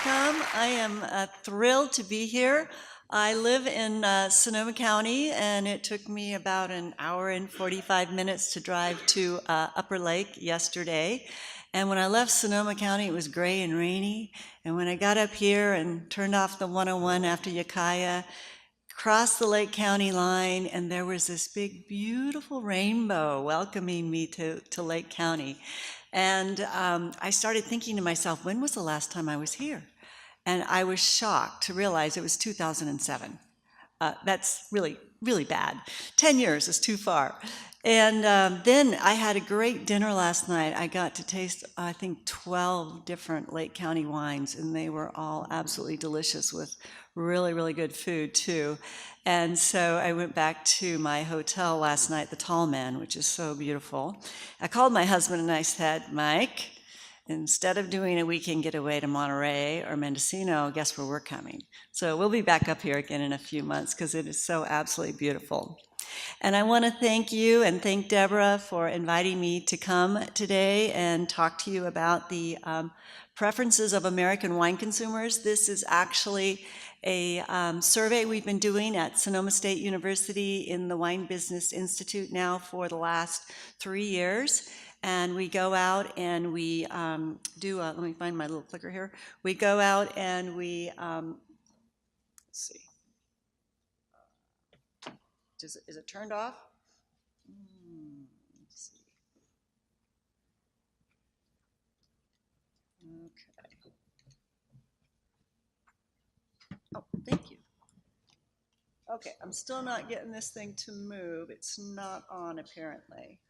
welcome. I am thrilled to be here. I live in Sonoma County, and it took me about an hour and 45 minutes to drive to Upper Lake yesterday. And when I left Sonoma County, it was gray and rainy. And when I got up here and turned off the 101 after Ukiah, crossed the Lake County line, and there was this big, beautiful rainbow welcoming me to Lake County. And I started thinking to myself, when was the last time I was here? And I was shocked to realize it was 2007. That's really, really bad. 10 years is too far. And then I had a great dinner last night. I got to taste, I think, 12 different Lake County wines, and they were all absolutely delicious with really, really good food, too. And so I went back to my hotel last night, the Tall Man, which is so beautiful. I called my husband and I said, Mike, instead of doing a weekend getaway to Monterey or Mendocino, guess where we're coming? So we'll be back up here again in a few months because it is so absolutely beautiful. And I want to thank you and thank Deborah for inviting me to come today and talk to you about the preferences of American wine consumers. This is actually a survey we've been doing at Sonoma State University in the Wine Business Institute now for the last 3 years. And we go out and we let me find my little clicker here. We go out and we, let's see. Is it turned off? Let's see. Okay. Oh, thank you. Okay, I'm still not getting this thing to move. It's not on apparently.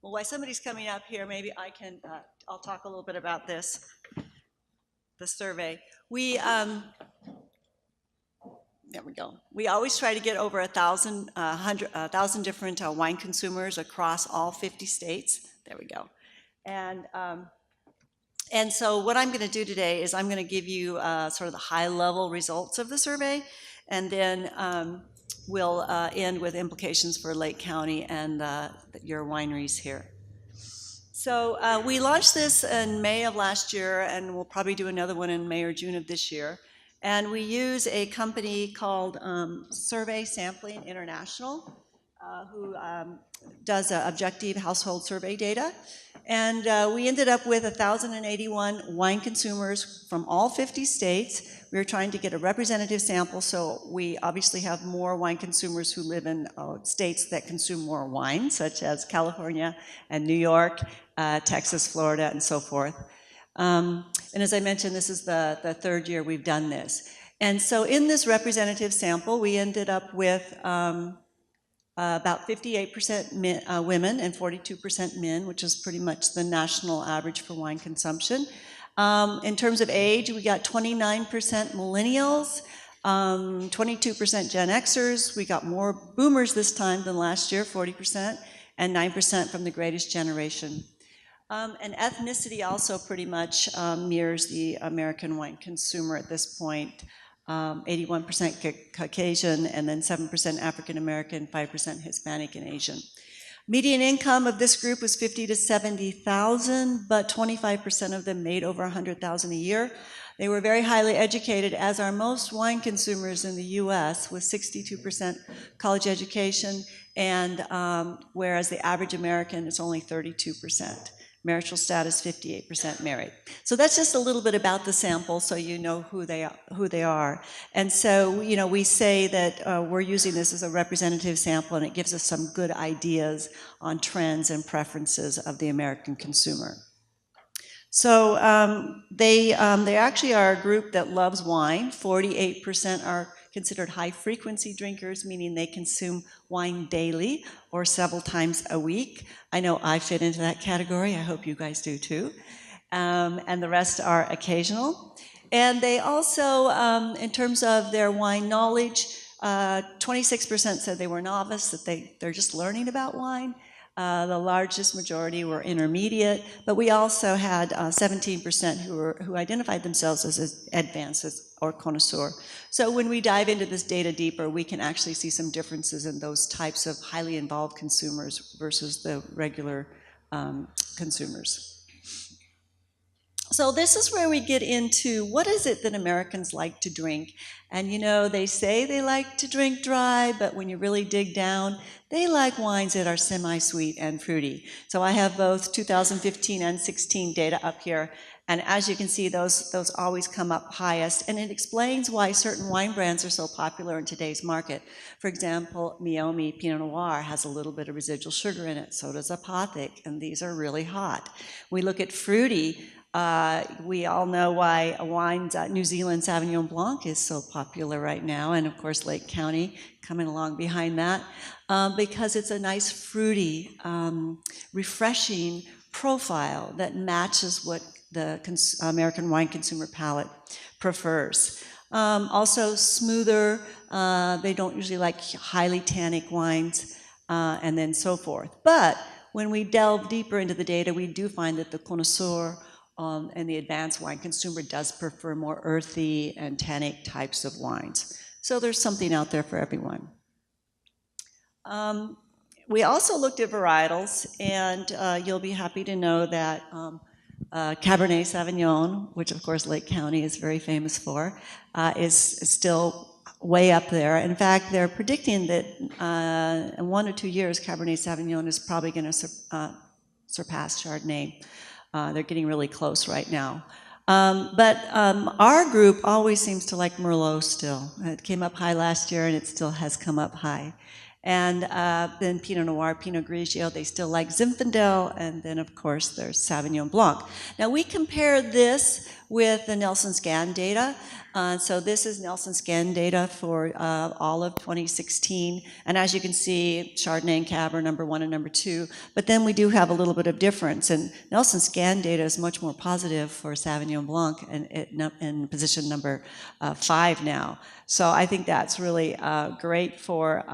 Well, while somebody's coming up here, maybe I can, I'll talk a little bit about this, the survey. There we go. We always try to get over 1,000 different wine consumers across all 50 states. There we go. And so what I'm going to do today is I'm going to give you sort of the high-level results of the survey, and then we'll end with implications for Lake County and your wineries here. So we launched this in May of last year, and we'll probably do another one in May or June of this year. And we use a company called Survey Sampling International, who does objective household survey data. And we ended up with 1,081 wine consumers from all 50 states. We were trying to get a representative sample, so we obviously have more wine consumers who live in states that consume more wine, such as California and New York, Texas, Florida, and so forth. And as I mentioned, this is the third year we've done this. And so in this representative sample, we ended up with about 58% women and 42% men, which is pretty much the national average for wine consumption. In terms of age, we got 29% millennials, 22% Gen Xers. We got more boomers this time than last year, 40%, and 9% from the greatest generation. And ethnicity also pretty much mirrors the American wine consumer at this point. 81% Caucasian, and then 7% African American, 5% Hispanic and Asian. Median income of this group was $50,000 to $70,000, but 25% of them made over $100,000 a year. They were very highly educated, as are most wine consumers in the U.S., with 62% college education, and whereas the average American is only 32%. Marital status, 58% married. So that's just a little bit about the sample, so you know who they are. And so, you know, we say that we're using this as a representative sample, and it gives us some good ideas on trends and preferences of the American consumer. So they actually are a group that loves wine. 48% are considered high-frequency drinkers, meaning they consume wine daily or several times a week. I know I fit into that category. I hope you guys do too. And the rest are occasional. And they also, in terms of their wine knowledge, 26% said they were novice, that they're just learning about wine. The largest majority were intermediate, but we also had 17% who identified themselves as advanced or connoisseur. So when we dive into this data deeper, we can actually see some differences in those types of highly involved consumers versus the regular consumers. So this is where we get into what is it that Americans like to drink. And they say they like to drink dry, but when you really dig down, they like wines that are semi-sweet and fruity. So I have both 2015 and 16 data up here. And as you can see, those always come up highest. And it explains why certain wine brands are so popular in today's market. For example, Meiomi Pinot Noir has a little bit of residual sugar in it. So does Apothic, and these are really hot. We look at fruity. We all know why wines, New Zealand Sauvignon Blanc is so popular right now, and of course Lake County coming along behind that, because it's a nice fruity, refreshing profile that matches what the American wine consumer palate prefers. Also smoother, they don't usually like highly tannic wines, and then so forth. But when we delve deeper into the data, we do find that the connoisseur and the advanced wine consumer does prefer more earthy and tannic types of wines. So there's something out there for everyone. We also looked at varietals, and you'll be happy to know that Cabernet Sauvignon, which of course Lake County is very famous for, is still way up there. In fact, they're predicting that in 1 or 2 years, Cabernet Sauvignon is probably going to surpass Chardonnay. They're getting really close right now. But our group always seems to like Merlot still. It came up high last year, and it still has come up high. And then Pinot Noir, Pinot Grigio, they still like Zinfandel, and then of course there's Sauvignon Blanc. Now we compare this with the Nelson Scan data. So this is Nelson Scan data for all of 2016, and as you can see, Chardonnay and Cab are number 1 and number 2, but then we do have a little bit of difference, and Nelson Scan data is much more positive for Sauvignon Blanc in position number 5 now. So I think that's really great for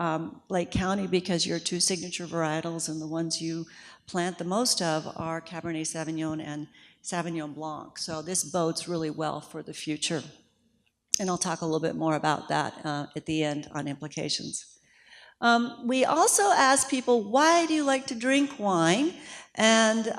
Lake County, because your 2 signature varietals and the ones you plant the most of are Cabernet Sauvignon and Sauvignon Blanc. So this bodes really well for the future. And I'll talk a little bit more about that at the end on implications. We also ask people, why do you like to drink wine? And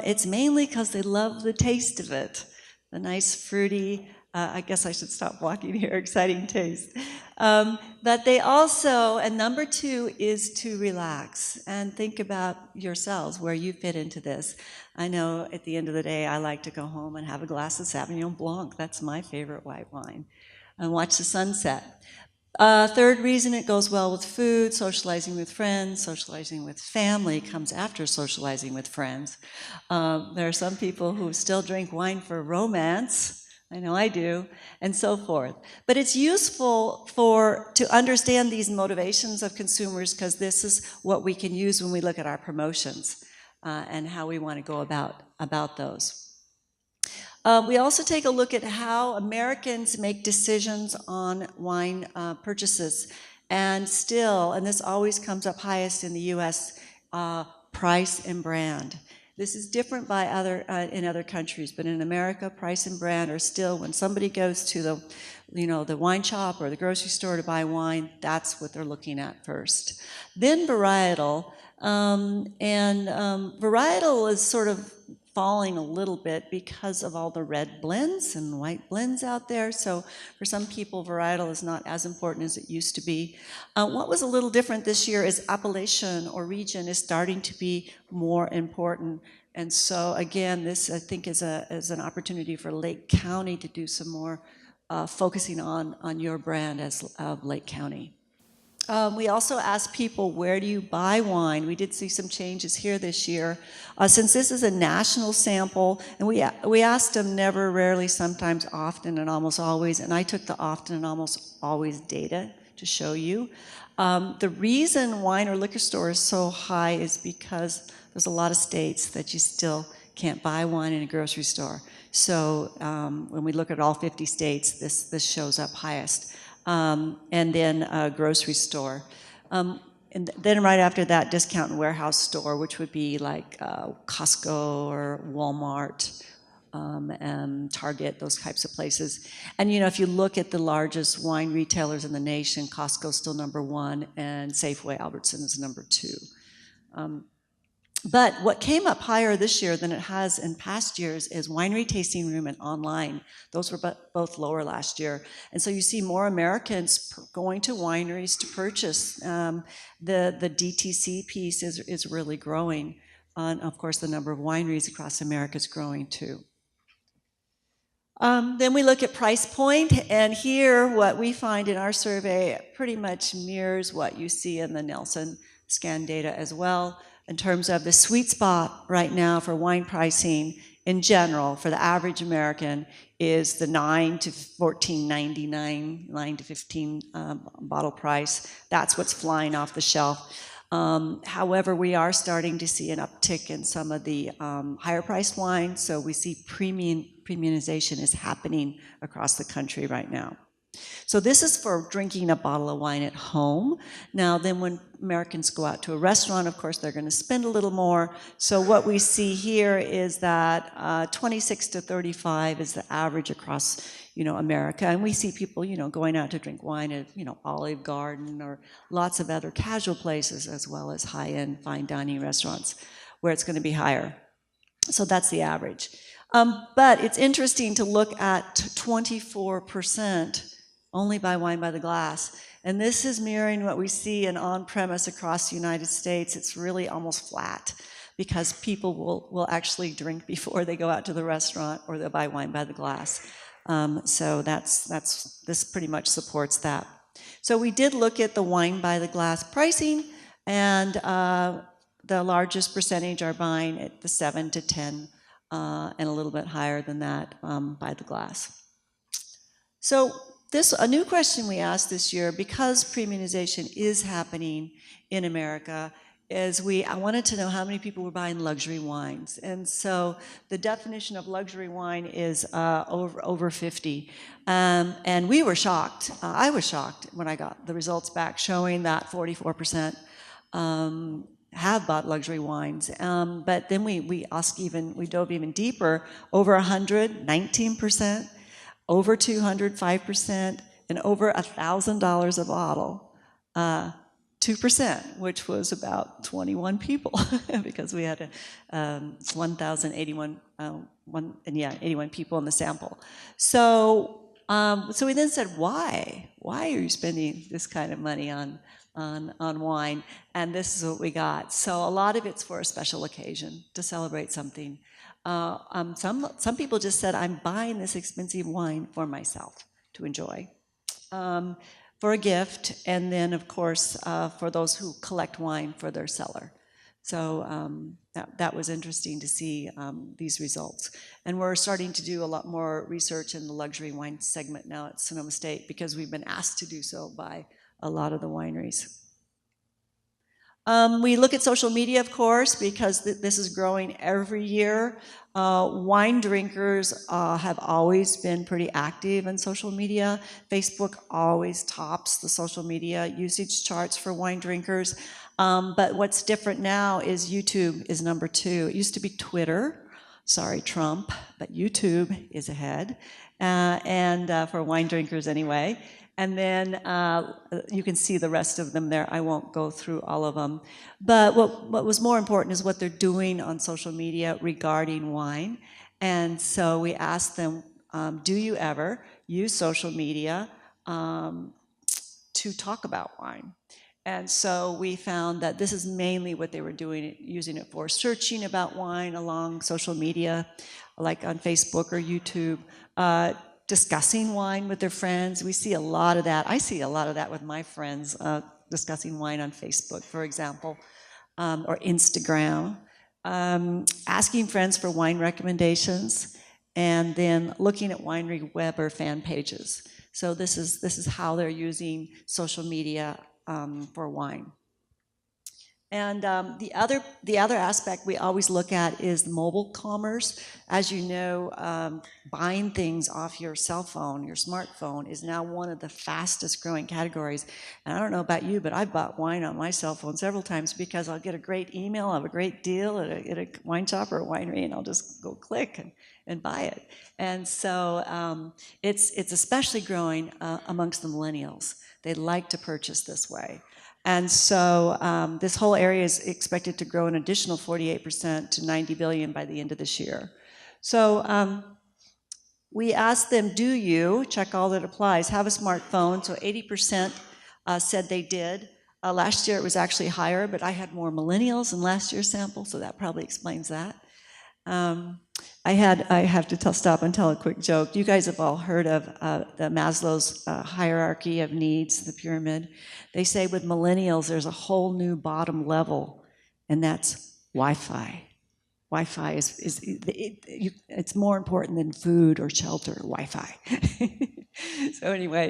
it's mainly because they love the taste of it. The nice fruity, I guess I should stop walking here, exciting taste. But they also, and number 2 is to relax and think about yourselves, where you fit into this. I know at the end of the day, I like to go home and have a glass of Sauvignon Blanc. That's my favorite white wine. And watch the sunset. Third reason, it goes well with food, socializing with friends, socializing with family comes after socializing with friends. There are some people who still drink wine for romance. I know I do, and so forth. But it's useful to understand these motivations of consumers, because this is what we can use when we look at our promotions and how we want to go about those. We also take a look at how Americans make decisions on wine purchases. And still, and this always comes up highest in the US, price and brand. This is different by in other countries, but in America, price and brand are still, when somebody goes to the wine shop or the grocery store to buy wine, that's what they're looking at first. Then varietal, varietal is sort of falling a little bit because of all the red blends and white blends out there. So for some people, varietal is not as important as it used to be. What was a little different this year is appellation or region is starting to be more important. And so again, this I think is an opportunity for Lake County to do some more focusing on your brand as of Lake County. We also asked people, where do you buy wine? We did see some changes here this year. Since this is a national sample, and we asked them never, rarely, sometimes, often, and almost always, and I took the often and almost always data to show you. The reason wine or liquor store is so high is because there's a lot of states that you still can't buy wine in a grocery store. So when we look at all 50 states, this shows up highest. And then a grocery store. And then right after that, discount and warehouse store, which would be like Costco or Walmart, and Target, those types of places. And if you look at the largest wine retailers in the nation, Costco's still number 1, and Safeway Albertson is number 2. But what came up higher this year than it has in past years is winery tasting room and online. Those were both lower last year. And so you see more Americans going to wineries to purchase. The DTC piece is really growing. And of course, the number of wineries across America is growing too. Then we look at price point, and here what we find in our survey pretty much mirrors what you see in the Nielsen scan data as well, in terms of the sweet spot right now for wine pricing in general for the average American is the $9 to $14.99, 9 to 15 bottle price. That's what's flying off the shelf. However, we are starting to see an uptick in some of the higher priced wines, so we see premiumization is happening across the country right now. So this is for drinking a bottle of wine at home. Now then when Americans go out to a restaurant, of course, they're going to spend a little more. So what we see here is that 26 to 35 is the average across, America. And we see people, going out to drink wine at, Olive Garden or lots of other casual places, as well as high-end fine dining restaurants where it's going to be higher. So that's the average. But it's interesting to look at 24% only buy wine by the glass. And this is mirroring what we see in on-premise across the United States. It's really almost flat because people will actually drink before they go out to the restaurant, or they'll buy wine by the glass. So this pretty much supports that. So we did look at the wine by the glass pricing, and the largest percentage are buying at the 7 to 10, and a little bit higher than that by the glass. So a new question we asked this year, because premiumization is happening in America, is I wanted to know how many people were buying luxury wines. And so the definition of luxury wine is over 50. And we were shocked. I was shocked when I got the results back showing that 44% have bought luxury wines. But then we dove even deeper. Over 100, 19%. Over 200, 5%, and over $1,000 a bottle, 2%, which was about 21 people, because we had 1,081 81 people in the sample. So we then said, why? Why are you spending this kind of money on wine? And this is what we got. So a lot of it's for a special occasion, to celebrate something. Some people just said, I'm buying this expensive wine for myself to enjoy, for a gift, and then, of course, for those who collect wine for their cellar. So that was interesting to see these results. And we're starting to do a lot more research in the luxury wine segment now at Sonoma State, because we've been asked to do so by a lot of the wineries. We look at social media, of course, because this is growing every year. Wine drinkers have always been pretty active in social media. Facebook always tops the social media usage charts for wine drinkers. But what's different now is YouTube is number 2. It used to be Twitter. Sorry, Trump, but YouTube is ahead, and for wine drinkers anyway. And then you can see the rest of them there. I won't go through all of them. But what was more important is what they're doing on social media regarding wine. And so we asked them, do you ever use social media to talk about wine? And so we found that this is mainly what they were doing, using it for searching about wine along social media, like on Facebook or YouTube, discussing wine with their friends. We see a lot of that. I see a lot of that with my friends, discussing wine on Facebook, for example, or Instagram, asking friends for wine recommendations, and then looking at winery web or fan pages. So this is how they're using social media for wine. And the other aspect we always look at is mobile commerce. As you know, buying things off your cell phone, your smartphone, is now one of the fastest growing categories. And I don't know about you, but I've bought wine on my cell phone several times, because I'll get a great email of a great deal at a wine shop or a winery, and I'll just go click and buy it. And so it's especially growing amongst the millennials. They like to purchase this way. And so this whole area is expected to grow an additional 48% to 90 billion by the end of this year. So we asked them, do you, check all that applies, have a smartphone? So 80% said they did. Last year it was actually higher, but I had more millennials in last year's sample, so that probably explains that. I have to stop and tell a quick joke. You guys have all heard of the Maslow's hierarchy of needs, the pyramid. They say with millennials, there's a whole new bottom level, and that's Wi-Fi. Wi-Fi it's more important than food or shelter, Wi-Fi. So anyway,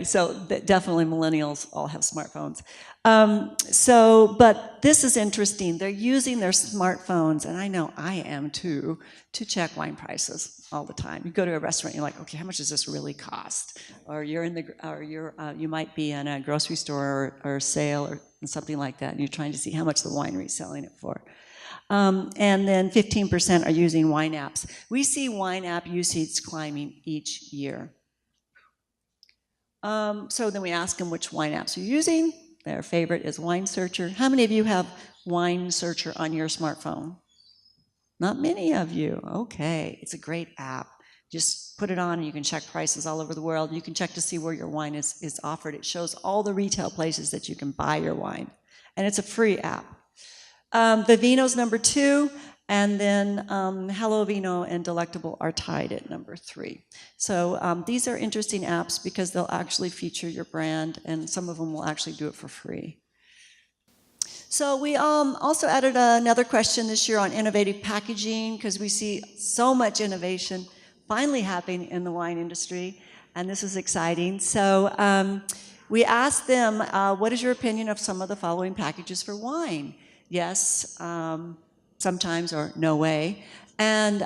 definitely millennials all have smartphones. But this is interesting. They're using their smartphones, and I know I am too, to check wine prices all the time. You go to a restaurant, you're like, okay, how much does this really cost? Or you might be in a grocery store or sale or something like that, and you're trying to see how much the winery is selling it for. And then 15% are using wine apps. We see wine app usage climbing each year. So then we ask them which wine apps you're using. Their favorite is Wine Searcher. How many of you have Wine Searcher on your smartphone? Not many of you. Okay, it's a great app. Just put it on and you can check prices all over the world. You can check to see where your wine is offered. It shows all the retail places that you can buy your wine. And it's a free app. Vivino's number 2, and then Hello Vino and Delectable are tied at number 3. So these are interesting apps because they'll actually feature your brand, and some of them will actually do it for free. So we also added another question this year on innovative packaging, because we see so much innovation finally happening in the wine industry, and this is exciting. So we asked them, what is your opinion of some of the following packages for wine? Yes, sometimes, or no way. And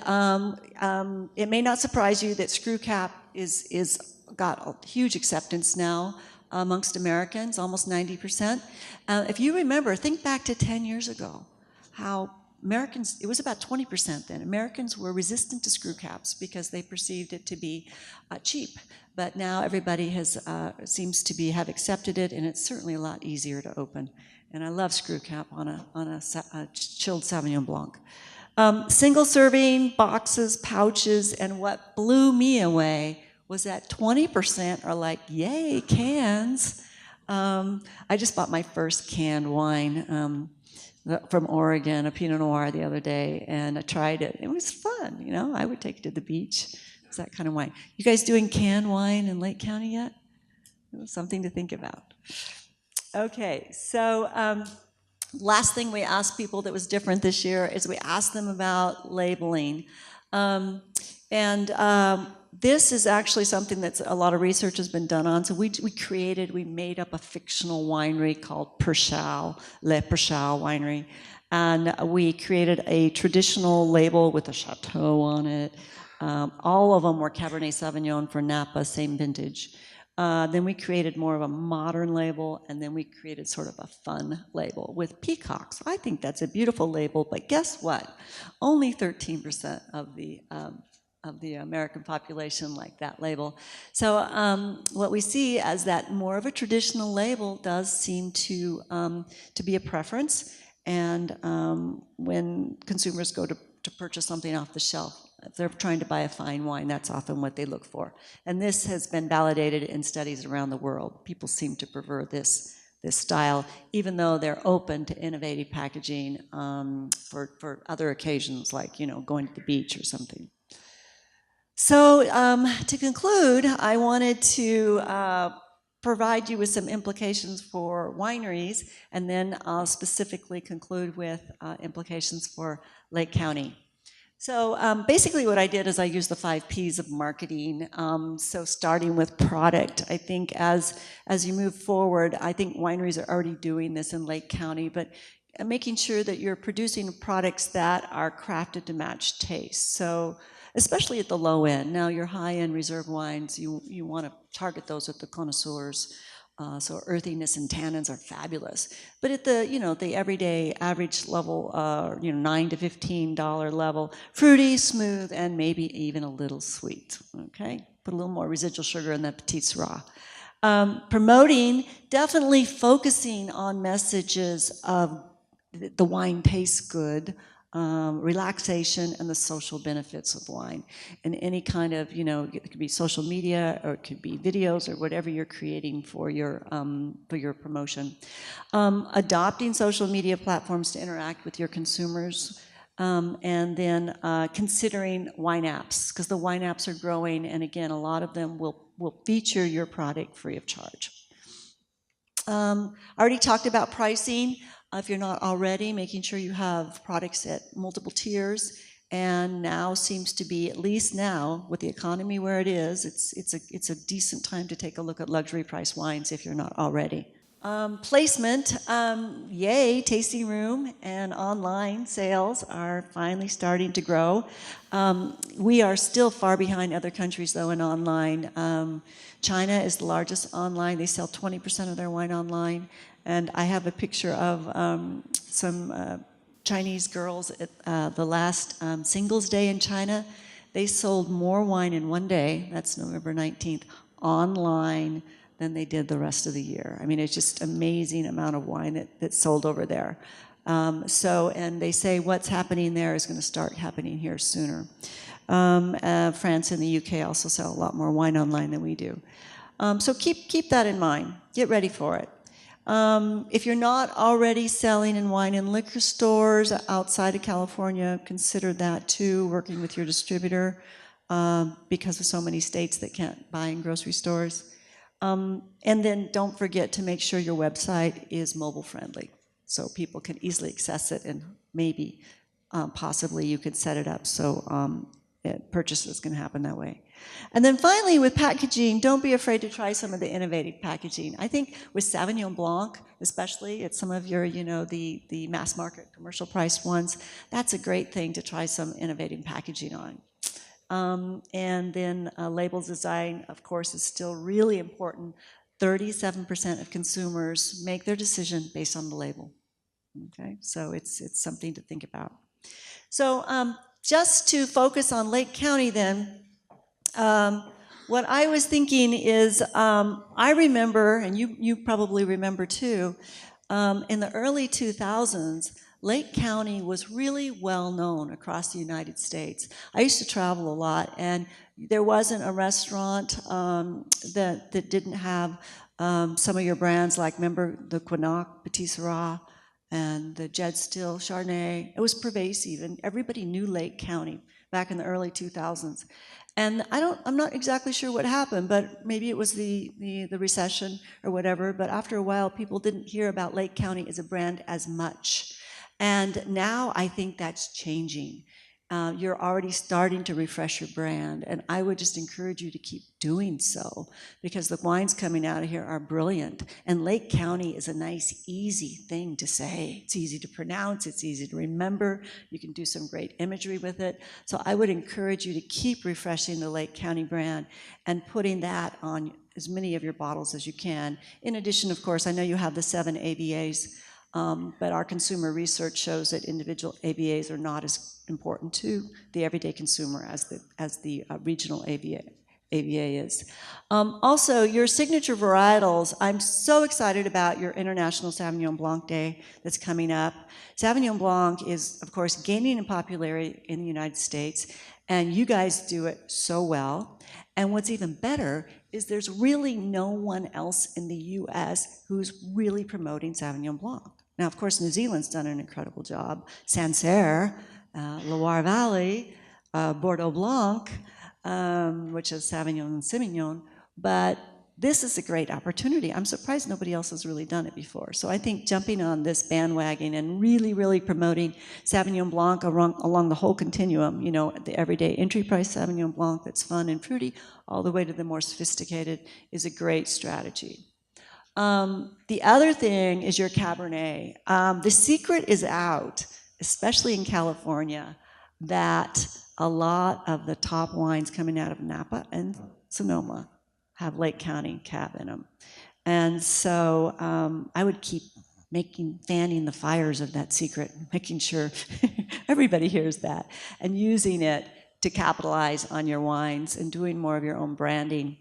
it may not surprise you that screw cap is got a huge acceptance now amongst Americans, almost 90%. If you remember, think back to 10 years ago, how Americans, it was about 20% then. Americans were resistant to screw caps because they perceived it to be cheap. But now everybody seems to have accepted it, and it's certainly a lot easier to open. And I love screw cap on a chilled Sauvignon Blanc. Single serving, boxes, pouches, and what blew me away was that 20% are like, yay, cans. I just bought my first canned wine from Oregon, a Pinot Noir the other day, and I tried it. It was fun, you know. I would take it to the beach. It's that kind of wine. You guys doing canned wine in Lake County yet? It was something to think about. Okay, so last thing we asked people that was different this year is we asked them about labeling. This is actually something that's a lot of research has been done on. So we made up a fictional winery called Le Perchal Winery. And we created a traditional label with a chateau on it. All of them were Cabernet Sauvignon for Napa, same vintage. Then we created more of a modern label, and then we created sort of a fun label with peacocks. I think that's a beautiful label, but guess what? Only 13% of the American population like that label. So what we see as that more of a traditional label does seem to be a preference, and when consumers go to purchase something off the shelf, if they're trying to buy a fine wine, that's often what they look for. And this has been validated in studies around the world. People seem to prefer this style, even though they're open to innovative packaging for other occasions, like, you know, going to the beach or something. So to conclude, I wanted to provide you with some implications for wineries, and then I'll specifically conclude with implications for Lake County. So basically what I did is I used the 5 Ps of marketing. So starting with product, I think as you move forward, I think wineries are already doing this in Lake County, but making sure that you're producing products that are crafted to match taste. So especially at the low end. Now your high-end reserve wines, you want to target those at the connoisseurs. So earthiness and tannins are fabulous. But at the, the everyday average level, $9 to $15 level, fruity, smooth, and maybe even a little sweet, okay? Put a little more residual sugar in that Petit Syrah. Promoting, definitely focusing on messages of the wine tastes good, relaxation, and the social benefits of wine. And any kind of, it could be social media, or it could be videos, or whatever you're creating for your promotion. Adopting social media platforms to interact with your consumers. And then considering wine apps, because the wine apps are growing, and again, a lot of them will feature your product free of charge. I already talked about pricing. If you're not already, making sure you have products at multiple tiers, and now seems to be, at least now, with the economy where it is, it's a decent time to take a look at luxury price wines if you're not already. Placement, yay, tasting room and online sales are finally starting to grow. We are still far behind other countries, though, in online. China is the largest online. They sell 20% of their wine online. And I have a picture of some Chinese girls at the last Singles Day in China. They sold more wine in one day, that's November 19th, online than they did the rest of the year. I mean, it's just amazing amount of wine that's sold over there. And they say what's happening there is going to start happening here sooner. France and the UK also sell a lot more wine online than we do. So keep that in mind. Get ready for it. If you're not already selling in wine and liquor stores outside of California, consider that too, working with your distributor, because of so many states that can't buy in grocery stores. And then don't forget to make sure your website is mobile friendly, so people can easily access it, and maybe possibly you could set it up so purchases can happen that way. And then finally, with packaging, don't be afraid to try some of the innovative packaging. I think with Sauvignon Blanc, especially at some of your, the mass market commercial price ones, that's a great thing to try some innovative packaging on. And then label design, of course, is still really important. 37% of consumers make their decision based on the label. Okay, so it's something to think about. So just to focus on Lake County then, what I was thinking is, I remember, and you probably remember too, in the early 2000s, Lake County was really well known across the United States. I used to travel a lot, and there wasn't a restaurant that didn't have some of your brands, like, remember the Quinac Petit Syrah and the Jed Still Chardonnay. It was pervasive, and everybody knew Lake County back in the early 2000s. And I'm not exactly sure what happened, but maybe it was the recession or whatever, but after a while, people didn't hear about Lake County as a brand as much. And now I think that's changing. You're already starting to refresh your brand, and I would just encourage you to keep doing so, because the wines coming out of here are brilliant. And Lake County is a nice, easy thing to say. It's easy to pronounce, it's easy to remember, you can do some great imagery with it. So I would encourage you to keep refreshing the Lake County brand and putting that on as many of your bottles as you can. In addition, of course, I know you have the 7 AVAs, but our consumer research shows that individual AVAs are not as important to the everyday consumer as the regional AVA is. Also, your signature varietals, I'm so excited about your International Sauvignon Blanc Day that's coming up. Sauvignon Blanc is, of course, gaining in popularity in the United States, and you guys do it so well. And what's even better is there's really no one else in the US who's really promoting Sauvignon Blanc. Now, of course, New Zealand's done an incredible job. Sancerre, Loire Valley, Bordeaux Blanc, which is Sauvignon and Semillon, but this is a great opportunity. I'm surprised nobody else has really done it before. So I think jumping on this bandwagon and really, really promoting Sauvignon Blanc along the whole continuum, the everyday entry price Sauvignon Blanc that's fun and fruity, all the way to the more sophisticated, is a great strategy. The other thing is your Cabernet. The secret is out, especially in California, that a lot of the top wines coming out of Napa and Sonoma have Lake County Cab in them. And so I would keep fanning the fires of that secret, making sure everybody hears that, and using it to capitalize on your wines and doing more of your own branding.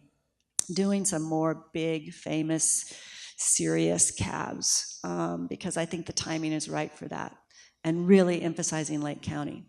doing some more big, famous, serious cabs, because I think the timing is right for that, and really emphasizing Lake County.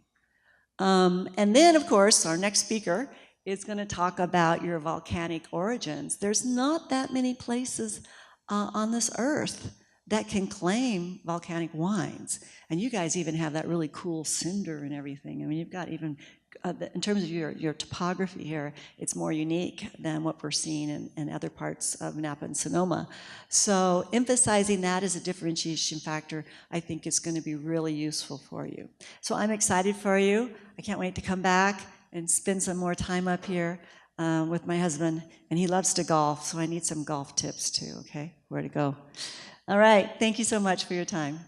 And then, of course, our next speaker is going to talk about your volcanic origins. There's not that many places on this earth that can claim volcanic wines. And you guys even have that really cool cinder and everything. I mean, you've got even, in terms of your topography here, it's more unique than what we're seeing in other parts of Napa and Sonoma. So emphasizing that as a differentiation factor, I think is going to be really useful for you. So I'm excited for you. I can't wait to come back and spend some more time up here with my husband. And he loves to golf, so I need some golf tips too, okay? Where to go. All right, thank you so much for your time.